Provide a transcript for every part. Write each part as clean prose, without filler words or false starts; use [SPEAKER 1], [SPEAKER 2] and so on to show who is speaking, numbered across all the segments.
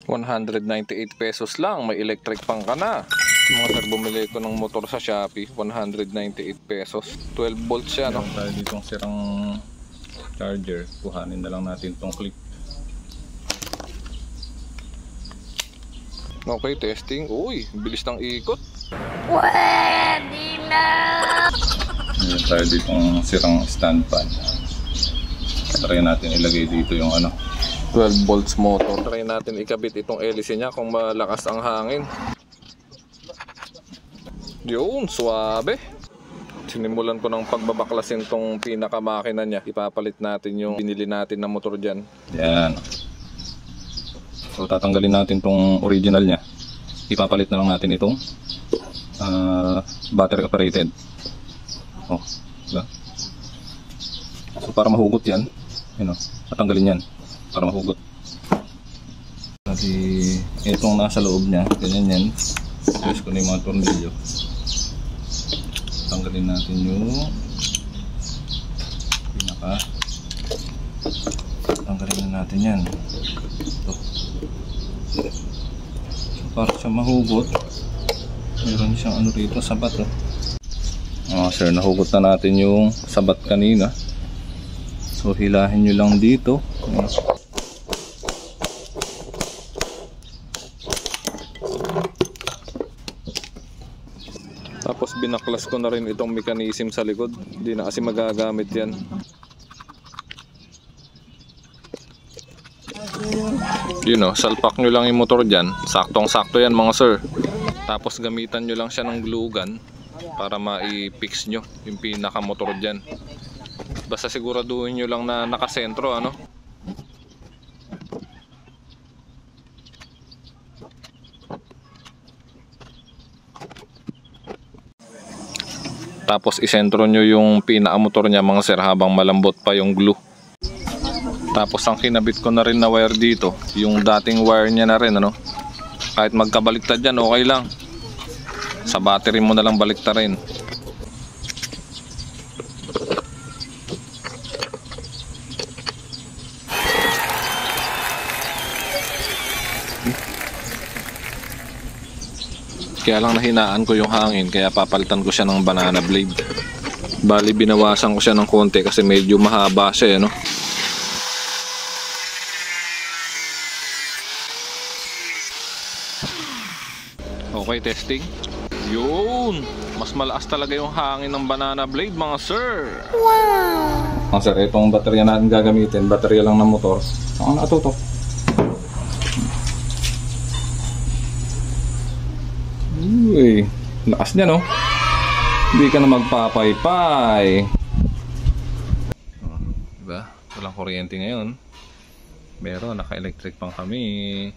[SPEAKER 1] 198 pesos lang, may electric pang ka na. Mga sir, bumili ko ng motor sa Shopee, 198 pesos. 12 volts siya, no?
[SPEAKER 2] Meron tayo ditong sirang charger. Kuhanin na lang natin tong clip.
[SPEAKER 1] Okay, testing. Uy, bilis ng ikot.
[SPEAKER 3] Pwede na!
[SPEAKER 2] Meron tayo ditong sirang stand fan. Try natin ilagay dito yung
[SPEAKER 1] 12 volts motor. Try natin ikabit itong hélice niya kung malakas ang hangin. Yun, suwabe. Sinimulan ko ng pagbabaklasin tong pinakamakina niya. Ipapalit natin yung binili natin na motor dyan.
[SPEAKER 2] yan. So tatanggalin natin tong original niya. Ipapalit na lang natin itong battery operated. Oh, diba? So para mahugot yan, tatanggalin yan para mahugot. Kasi itong nasa loob niya, ganyan yan. Press ko na yung mga tornilyo. Tanggalin natin yung pinaka. Tanggalin na natin yan. Ito. So para siya mahugot, meron siyang rito, sabat. Sir, nahugot na natin yung sabat kanina. So hilahin nyo lang dito.
[SPEAKER 1] Tapos binaklas ko na rin itong mechanism sa likod. Hindi na kasi magagamit yan. Yun o, salpak nyo lang yung motor dyan. Saktong sakto yan mga sir. Tapos gamitan nyo lang siya ng glue gun para ma-fix nyo yung pinaka-motor dyan. Basta siguraduhin nyo lang na nakasentro, Tapos isentro nyo yung pinaka-motor niya mga sir habang malambot pa yung glue. Tapos ang kinabit ko na rin na wire dito, yung dating wire niya na rin, Kahit magkabaliktad yan, okay lang. Sa battery mo na lang baliktarin. Kaya lang nahinaan ko yung hangin, kaya papalitan ko siya ng banana blade. Bali binawasan ko siya ng konti kasi medyo mahaba siya, Okay, testing. Yun, mas malakas talaga yung hangin ng banana blade mga sir.
[SPEAKER 3] Wow!
[SPEAKER 2] Sir, itong baterya natin gagamitin, baterya lang ng motor. Saan na ito? Uy, lakas niya, no? Hindi ka na magpapaypay. Diba? Walang kuryente ngayon. Pero naka-electric pang kami.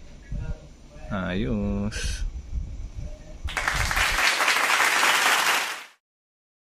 [SPEAKER 2] Ayos.